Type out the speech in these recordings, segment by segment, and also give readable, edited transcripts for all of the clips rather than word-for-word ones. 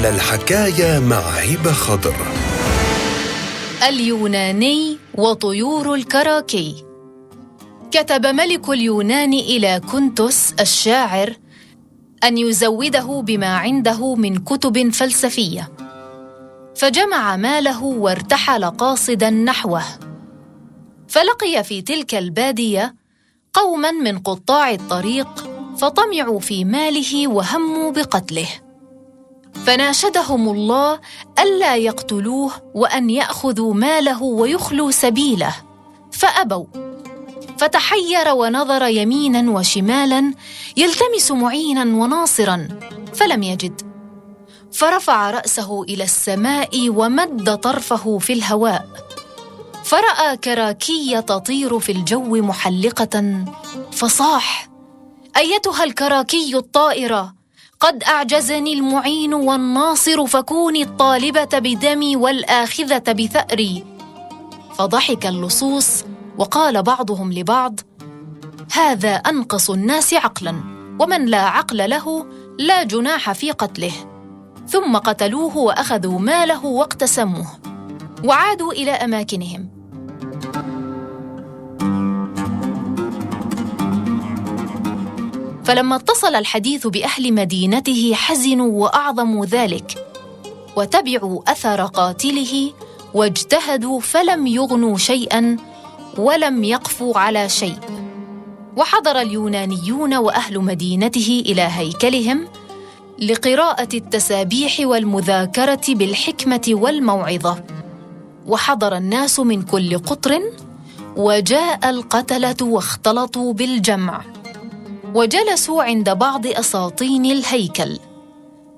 أحلى الحكاية مع هبة خضر. اليوناني وطيور الكراكي. كتب ملك اليونان إلى كنتس الشاعر أن يزوده بما عنده من كتب فلسفية، فجمع ماله وارتحل قاصداً نحوه، فلقي في تلك البادية قوماً من قطاع الطريق فطمعوا في ماله وهموا بقتله، فناشدهم الله ألا يقتلوه وأن يأخذوا ماله ويخلوا سبيله، فأبوا، فتحير ونظر يميناً وشمالاً يلتمس معيناً وناصراً فلم يجد، فرفع رأسه إلى السماء ومد طرفه في الهواء، فرأى كراكي تطير في الجو محلقة، فصاح: أيتها الكراكي الطائرة، قد أعجزني المعين والناصر، فكوني الطالبة بدمي والآخذة بثأري. فضحك اللصوص وقال بعضهم لبعض: هذا أنقص الناس عقلاً، ومن لا عقل له لا جناح في قتله. ثم قتلوه وأخذوا ماله واقتسموه، وعادوا إلى أماكنهم. فلما اتصل الحديث بأهل مدينته حزنوا وأعظموا ذلك، وتبعوا أثر قاتله واجتهدوا فلم يغنوا شيئاً ولم يقفوا على شيء. وحضر اليونانيون وأهل مدينته إلى هيكلهم لقراءة التسابيح والمذاكرة بالحكمة والموعظة، وحضر الناس من كل قطر، وجاء القتلة واختلطوا بالجمع، وجلسوا عند بعض أساطين الهيكل،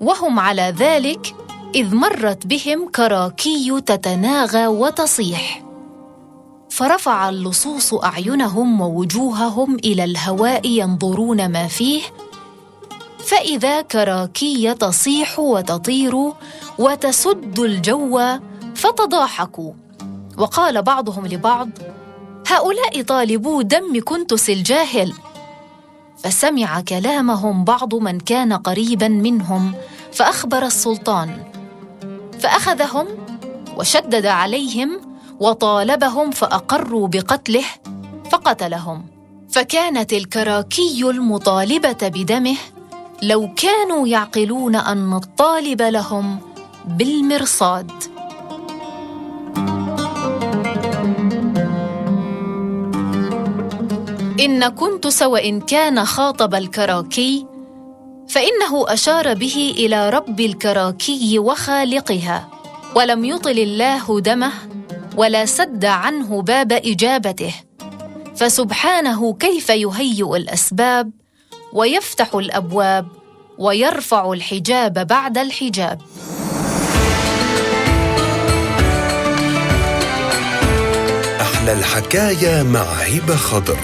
وهم على ذلك إذ مرت بهم كراكي تتناغى وتصيح، فرفع اللصوص أعينهم ووجوههم إلى الهواء ينظرون ما فيه، فإذا كراكي تصيح وتطير وتسد الجو، فتضاحكوا، وقال بعضهم لبعض: هؤلاء طالبو دم كنتس الجاهل. فسمع كلامهم بعض من كان قريباً منهم، فأخبر السلطان، فأخذهم وشدد عليهم وطالبهم، فأقروا بقتله فقتلهم. فكانت الكراكي المطالبة بدمه لو كانوا يعقلون أن الطالب لهم بالمرصاد. إن كنتس وإن كان خاطب الكراكي، فإنه أشار به إلى رب الكراكي وخالقها، ولم يطل الله دمه ولا سد عنه باب إجابته، فسبحانه كيف يهيئ الأسباب ويفتح الأبواب ويرفع الحجاب بعد الحجاب. أحلى الحكاية مع هبة خضر.